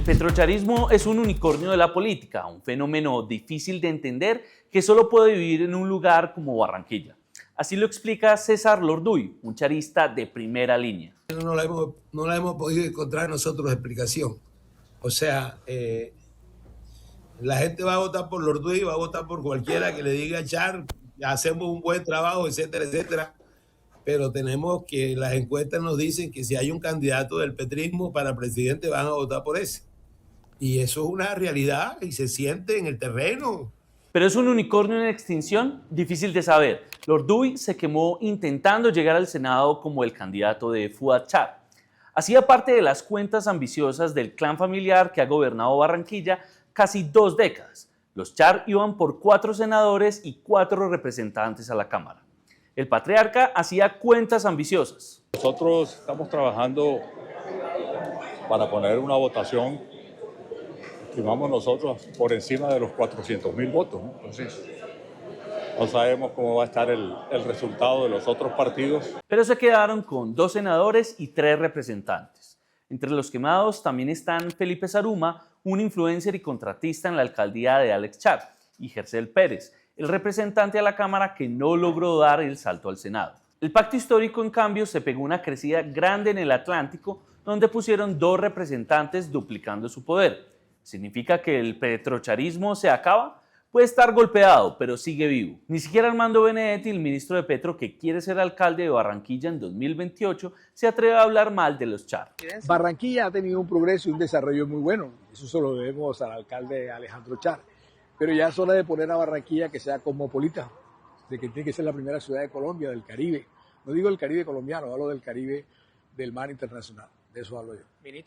El petrocharismo es un unicornio de la política, un fenómeno difícil de entender que solo puede vivir en un lugar como Barranquilla. Así lo explica César Lorduy, un charista de primera línea. No la hemos podido encontrar nosotros explicación. O sea, la gente va a votar por Lorduy, va a votar por cualquiera que le diga Char, hacemos un buen trabajo, etcétera, etcétera. Pero tenemos que, las encuestas nos dicen que si hay un candidato del petrismo para presidente van a votar por ese. Y eso es una realidad y se siente en el terreno. ¿Pero es un unicornio en extinción? Difícil de saber. Lorduy se quemó intentando llegar al Senado como el candidato de Fuad Char. Hacía parte de las cuentas ambiciosas del clan familiar que ha gobernado Barranquilla casi 2 décadas. Los Char iban por 4 senadores y 4 representantes a la Cámara. El patriarca hacía cuentas ambiciosas. Nosotros estamos trabajando para poner una votación, estimamos nosotros, por encima de los 400.000 votos, ¿no? Entonces, no sabemos cómo va a estar el resultado de los otros partidos. Pero se quedaron con 2 senadores y 3 representantes. Entre los quemados también están Felipe Zaruma, un influencer y contratista en la alcaldía de Alex Char, y Gercel Pérez, el representante a la Cámara que no logró dar el salto al Senado. El pacto histórico, en cambio, se pegó una crecida grande en el Atlántico, donde pusieron 2 representantes duplicando su poder. ¿Significa que el petrocharismo se acaba? Puede estar golpeado, pero sigue vivo. Ni siquiera Armando Benedetti, el ministro de Petro que quiere ser alcalde de Barranquilla en 2028, se atreve a hablar mal de los Char. Barranquilla ha tenido un progreso y un desarrollo muy bueno. Eso se lo debemos al alcalde Alejandro Char. Pero ya es hora de poner a Barranquilla que sea cosmopolita, de que tiene que ser la primera ciudad de Colombia, del Caribe. No digo el Caribe colombiano, hablo del Caribe del mar internacional. De eso hablo yo.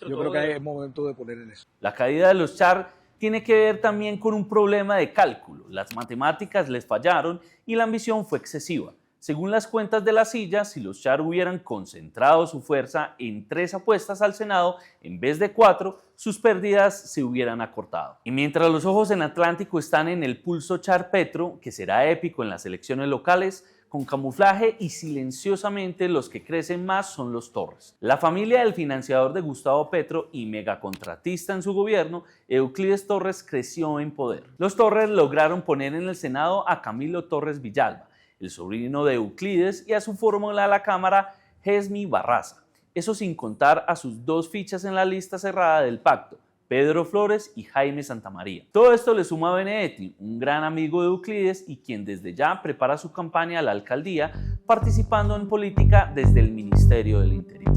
Yo creo que es momento de poner en eso. La caída de los Char tiene que ver también con un problema de cálculo. Las matemáticas les fallaron y la ambición fue excesiva. Según las cuentas de la silla, si los Char hubieran concentrado su fuerza en 3 apuestas al Senado en vez de 4, sus pérdidas se hubieran acortado. Y mientras los ojos en Atlántico están en el pulso Char-Petro, que será épico en las elecciones locales, con camuflaje y silenciosamente los que crecen más son los Torres. La familia del financiador de Gustavo Petro y megacontratista en su gobierno, Euclides Torres, creció en poder. Los Torres lograron poner en el Senado a Camilo Torres Villalba, el sobrino de Euclides, y a su fórmula a la Cámara, Hesmi Barraza. Eso sin contar a sus 2 fichas en la lista cerrada del pacto, Pedro Flores y Jaime Santamaría. Todo esto le suma a Benedetti, un gran amigo de Euclides y quien desde ya prepara su campaña a la alcaldía, participando en política desde el Ministerio del Interior.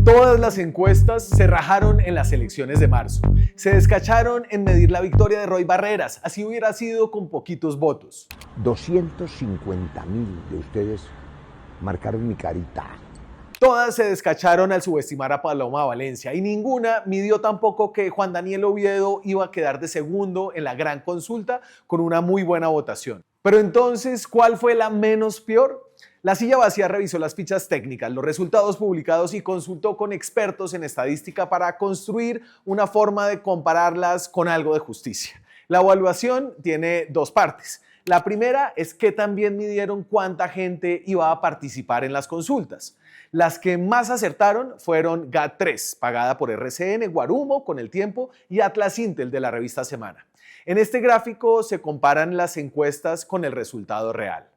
Todas las encuestas se rajaron en las elecciones de marzo. Se descacharon en medir la victoria de Roy Barreras, así hubiera sido con poquitos votos. 250.000 de ustedes marcaron mi carita. Todas se descacharon al subestimar a Paloma Valencia y ninguna midió tampoco que Juan Daniel Oviedo iba a quedar de segundo en la gran consulta con una muy buena votación. Pero entonces, ¿cuál fue la menos peor? La Silla Vacía revisó las fichas técnicas, los resultados publicados y consultó con expertos en estadística para construir una forma de compararlas con algo de justicia. La evaluación tiene 2 partes. La primera es que también midieron cuánta gente iba a participar en las consultas. Las que más acertaron fueron GAT3, pagada por RCN, Guarumo, Con el Tiempo y Atlas Intel de la revista Semana. En este gráfico se comparan las encuestas con el resultado real.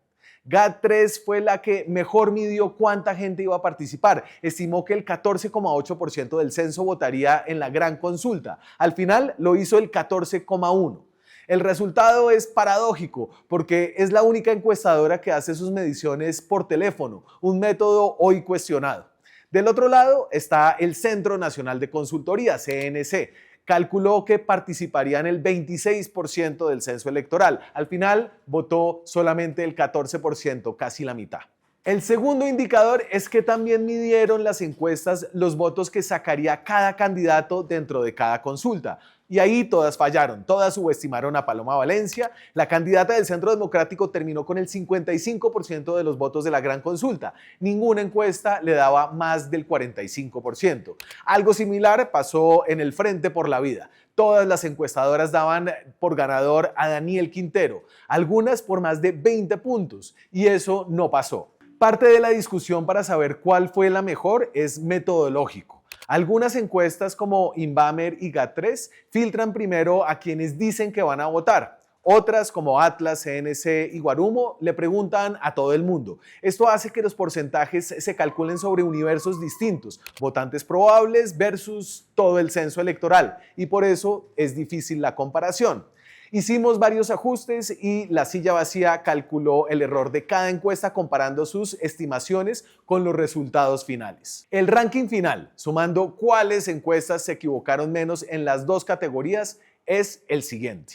GAT3 fue la que mejor midió cuánta gente iba a participar. Estimó que el 14,8% del censo votaría en la gran consulta. Al final lo hizo el 14,1%. El resultado es paradójico porque es la única encuestadora que hace sus mediciones por teléfono, un método hoy cuestionado. Del otro lado está el Centro Nacional de Consultoría, CNC. Calculó que participarían el 26% del censo electoral. Al final votó solamente el 14%, casi la mitad. El segundo indicador es que también midieron las encuestas los votos que sacaría cada candidato dentro de cada consulta. Y ahí todas fallaron, todas subestimaron a Paloma Valencia. La candidata del Centro Democrático terminó con el 55% de los votos de la gran consulta. Ninguna encuesta le daba más del 45%. Algo similar pasó en el Frente por la Vida. Todas las encuestadoras daban por ganador a Daniel Quintero, algunas por más de 20 puntos, y eso no pasó. Parte de la discusión para saber cuál fue la mejor es metodológico. Algunas encuestas como Inbamer y GAT3 filtran primero a quienes dicen que van a votar. Otras como Atlas, CNC y Guarumo le preguntan a todo el mundo. Esto hace que los porcentajes se calculen sobre universos distintos, votantes probables versus todo el censo electoral, y por eso es difícil la comparación. Hicimos varios ajustes y La Silla Vacía calculó el error de cada encuesta comparando sus estimaciones con los resultados finales. El ranking final, sumando cuáles encuestas se equivocaron menos en las dos categorías, es el siguiente.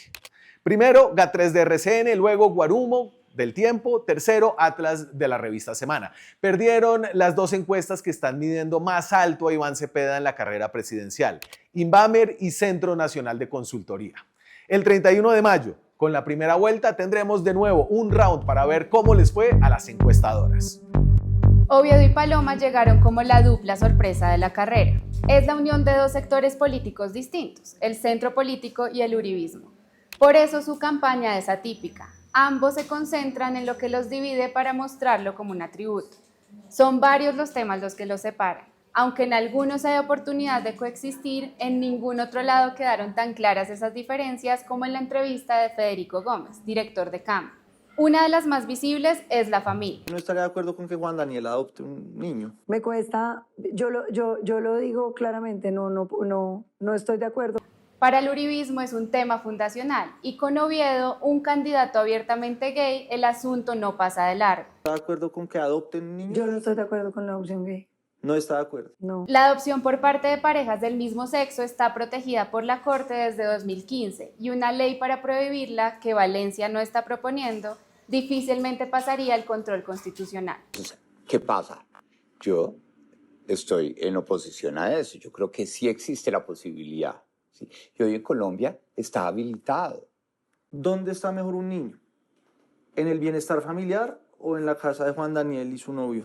Primero, GAT3 de RCN, luego Guarumo del Tiempo, tercero, Atlas de la revista Semana. Perdieron las dos encuestas que están midiendo más alto a Iván Cepeda en la carrera presidencial, Inbamer y Centro Nacional de Consultoría. El 31 de mayo, con la primera vuelta, tendremos de nuevo un round para ver cómo les fue a las encuestadoras. Oviedo y Paloma llegaron como la dupla sorpresa de la carrera. Es la unión de dos sectores políticos distintos, el centro político y el uribismo. Por eso su campaña es atípica. Ambos se concentran en lo que los divide para mostrarlo como un atributo. Son varios los temas los que los separan. Aunque en algunos hay oportunidad de coexistir, en ningún otro lado quedaron tan claras esas diferencias como en la entrevista de Federico Gómez, director de CAM. Una de las más visibles es la familia. No estaría de acuerdo con que Juan Daniel adopte un niño. Me cuesta, yo lo digo claramente, no estoy de acuerdo. Para el uribismo es un tema fundacional y con Oviedo, un candidato abiertamente gay, el asunto no pasa de largo. ¿Está de acuerdo con que adopte un niño? Yo no estoy de acuerdo con la opción gay. No está de acuerdo. No. La adopción por parte de parejas del mismo sexo está protegida por la Corte desde 2015 y una ley para prohibirla, que Valencia no está proponiendo, difícilmente pasaría el control constitucional. ¿Qué pasa? Yo estoy en oposición a eso. Yo creo que sí existe la posibilidad. ¿Sí? Y hoy en Colombia está habilitado. ¿Dónde está mejor un niño? ¿En el bienestar familiar o en la casa de Juan Daniel y su novio?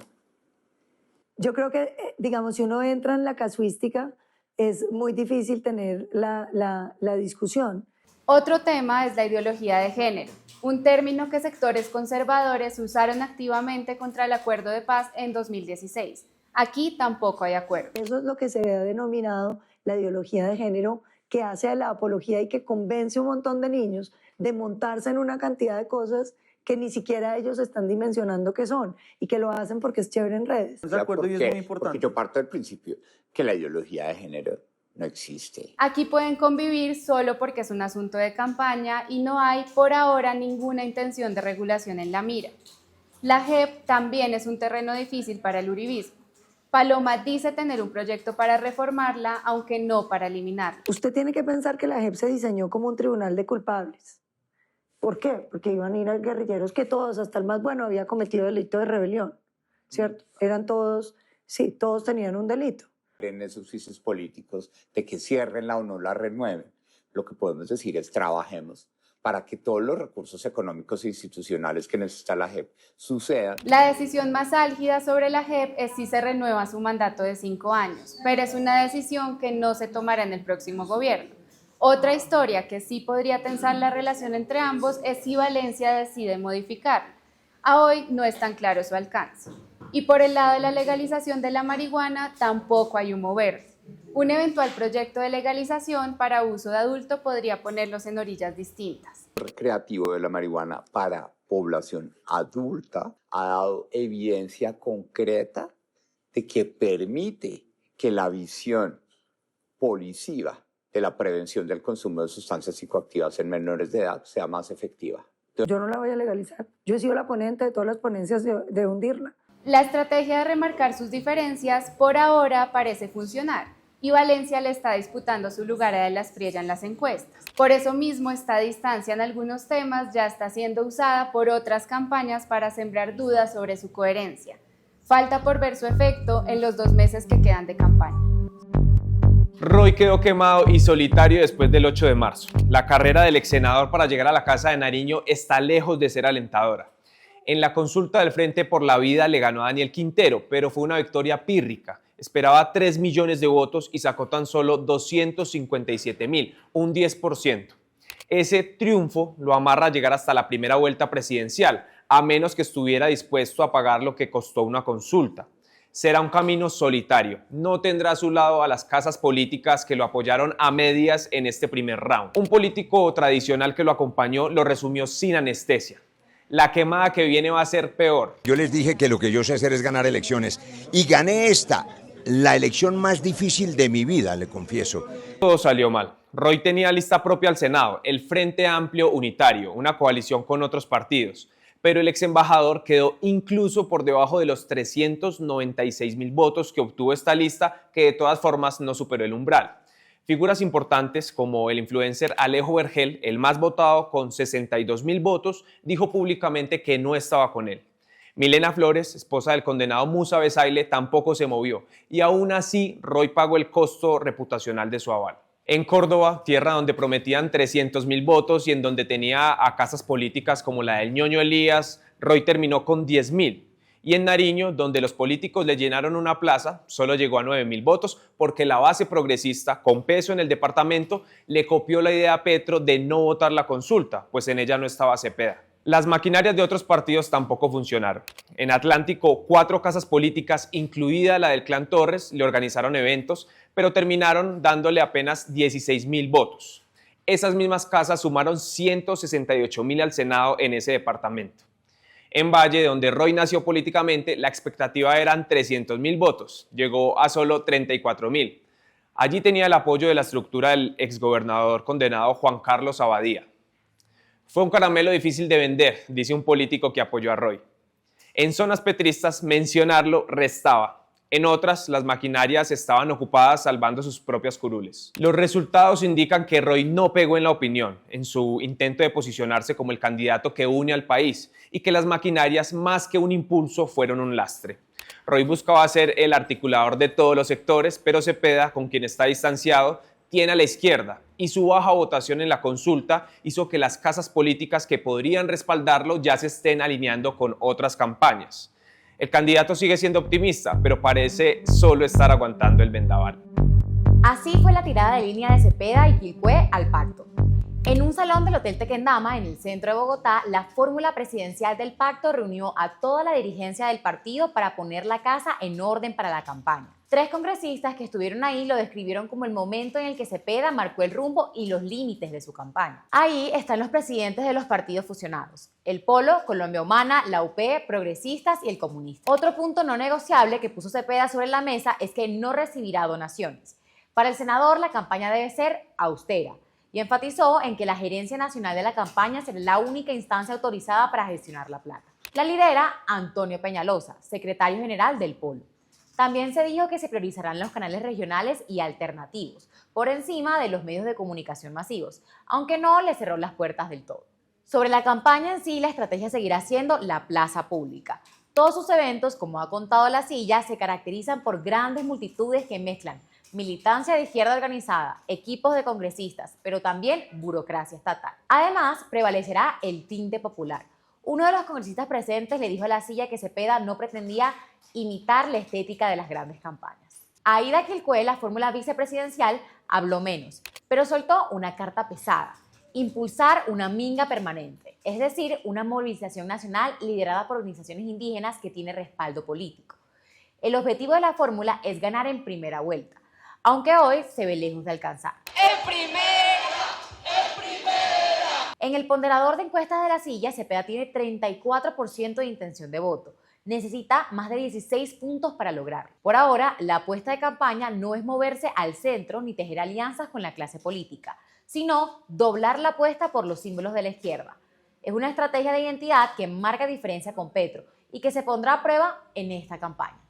Yo creo que, digamos, si uno entra en la casuística, es muy difícil tener la discusión. Otro tema es la ideología de género, un término que sectores conservadores usaron activamente contra el acuerdo de paz en 2016. Aquí tampoco hay acuerdo. Eso es lo que se ha denominado la ideología de género, que hace la apología y que convence a un montón de niños de montarse en una cantidad de cosas que ni siquiera ellos están dimensionando qué son y que lo hacen porque es chévere en redes. De acuerdo, y es muy importante. Porque yo parto del principio que la ideología de género no existe. Aquí pueden convivir solo porque es un asunto de campaña y no hay por ahora ninguna intención de regulación en la mira. La JEP también es un terreno difícil para el uribismo. Paloma dice tener un proyecto para reformarla, aunque no para eliminarla. Usted tiene que pensar que la JEP se diseñó como un tribunal de culpables. ¿Por qué? Porque iban a ir a guerrilleros que todos, hasta el más bueno, había cometido delito de rebelión, ¿cierto? Eran todos, sí, todos tenían un delito. En esos juicios políticos de que ciérrenla o no la renueven, lo que podemos decir es trabajemos para que todos los recursos económicos e institucionales que necesita la JEP sucedan. La decisión más álgida sobre la JEP es si se renueva su mandato de 5 años, pero es una decisión que no se tomará en el próximo gobierno. Otra historia que sí podría tensar la relación entre ambos es si Valencia decide modificarla. A hoy no es tan claro su alcance. Y por el lado de la legalización de la marihuana tampoco hay humo verde. Un eventual proyecto de legalización para uso de adulto podría ponerlos en orillas distintas. El recreativo de la marihuana para población adulta ha dado evidencia concreta de que permite que la visión policiva de la prevención del consumo de sustancias psicoactivas en menores de edad sea más efectiva. Yo no la voy a legalizar. Yo he sido la ponente de todas las ponencias de hundirla. La estrategia de remarcar sus diferencias por ahora parece funcionar y Valencia le está disputando su lugar a De la Espriella en las encuestas. Por eso mismo esta distancia en algunos temas ya está siendo usada por otras campañas para sembrar dudas sobre su coherencia. Falta por ver su efecto en los 2 meses que quedan de campaña. Roy quedó quemado y solitario después del 8 de marzo. La carrera del ex senador para llegar a la Casa de Nariño está lejos de ser alentadora. En la consulta del Frente por la Vida le ganó a Daniel Quintero, pero fue una victoria pírrica. Esperaba 3 millones de votos y sacó tan solo 257.000, un 10%. Ese triunfo lo amarra a llegar hasta la primera vuelta presidencial, a menos que estuviera dispuesto a pagar lo que costó una consulta. Será un camino solitario, no tendrá a su lado a las casas políticas que lo apoyaron a medias en este primer round. Un político tradicional que lo acompañó lo resumió sin anestesia. La quemada que viene va a ser peor. Yo les dije que lo que yo sé hacer es ganar elecciones y gané esta, la elección más difícil de mi vida, le confieso. Todo salió mal. Roy tenía lista propia al Senado, el Frente Amplio Unitario, una coalición con otros partidos. Pero el ex embajador quedó incluso por debajo de los 396.000 votos que obtuvo esta lista, que de todas formas no superó el umbral. Figuras importantes como el influencer Alejo Vergel, el más votado con 62.000 votos, dijo públicamente que no estaba con él. Milena Flores, esposa del condenado Musa Besaile, tampoco se movió y aún así Roy pagó el costo reputacional de su aval. En Córdoba, tierra donde prometían 300.000 votos y en donde tenía a casas políticas como la del ñoño Elías, Roy terminó con 10.000. Y en Nariño, donde los políticos le llenaron una plaza, solo llegó a 9.000 votos porque la base progresista, con peso en el departamento, le copió la idea a Petro de no votar la consulta, pues en ella no estaba Cepeda. Las maquinarias de otros partidos tampoco funcionaron. En Atlántico, 4 casas políticas, incluida la del Clan Torres, le organizaron eventos, pero terminaron dándole apenas 16.000 votos. Esas mismas casas sumaron 168.000 al Senado en ese departamento. En Valle, donde Roy nació políticamente, la expectativa eran 300.000 votos. Llegó a solo 34.000. Allí tenía el apoyo de la estructura del exgobernador condenado Juan Carlos Abadía. Fue un caramelo difícil de vender, dice un político que apoyó a Roy. En zonas petristas, mencionarlo restaba. En otras, las maquinarias estaban ocupadas salvando sus propias curules. Los resultados indican que Roy no pegó en la opinión, en su intento de posicionarse como el candidato que une al país, y que las maquinarias, más que un impulso, fueron un lastre. Roy buscaba ser el articulador de todos los sectores, pero Cepeda, con quien está distanciado, tiene a la izquierda, y su baja votación en la consulta hizo que las casas políticas que podrían respaldarlo ya se estén alineando con otras campañas. El candidato sigue siendo optimista, pero parece solo estar aguantando el vendaval. Así fue la tirada de línea de Cepeda y Quilpué al pacto. En un salón del Hotel Tequendama, en el centro de Bogotá, la fórmula presidencial del pacto reunió a toda la dirigencia del partido para poner la casa en orden para la campaña. 3 congresistas que estuvieron ahí lo describieron como el momento en el que Cepeda marcó el rumbo y los límites de su campaña. Ahí están los presidentes de los partidos fusionados: el Polo, Colombia Humana, la UP, Progresistas y el Comunista. Otro punto no negociable que puso Cepeda sobre la mesa es que no recibirá donaciones. Para el senador, la campaña debe ser austera, y enfatizó en que la gerencia nacional de la campaña será la única instancia autorizada para gestionar la plata. La lidera Antonio Peñalosa, secretario general del Polo. También se dijo que se priorizarán los canales regionales y alternativos, por encima de los medios de comunicación masivos, aunque no le cerró las puertas del todo. Sobre la campaña en sí, la estrategia seguirá siendo la plaza pública. Todos sus eventos, como ha contado La Silla, se caracterizan por grandes multitudes que mezclan militancia de izquierda organizada, equipos de congresistas, pero también burocracia estatal. Además, prevalecerá el tinte popular. Uno de los congresistas presentes le dijo a La Silla que Cepeda no pretendía imitar la estética de las grandes campañas. Aida Quilpué, la fórmula vicepresidencial, habló menos, pero soltó una carta pesada: impulsar una minga permanente, es decir, una movilización nacional liderada por organizaciones indígenas que tiene respaldo político. El objetivo de la fórmula es ganar en primera vuelta, aunque hoy se ve lejos de alcanzar. ¡En primera! En el ponderador de encuestas de La Silla, Cepeda tiene 34% de intención de voto. Necesita más de 16 puntos para lograrlo. Por ahora, la apuesta de campaña no es moverse al centro ni tejer alianzas con la clase política, sino doblar la apuesta por los símbolos de la izquierda. Es una estrategia de identidad que marca diferencia con Petro y que se pondrá a prueba en esta campaña.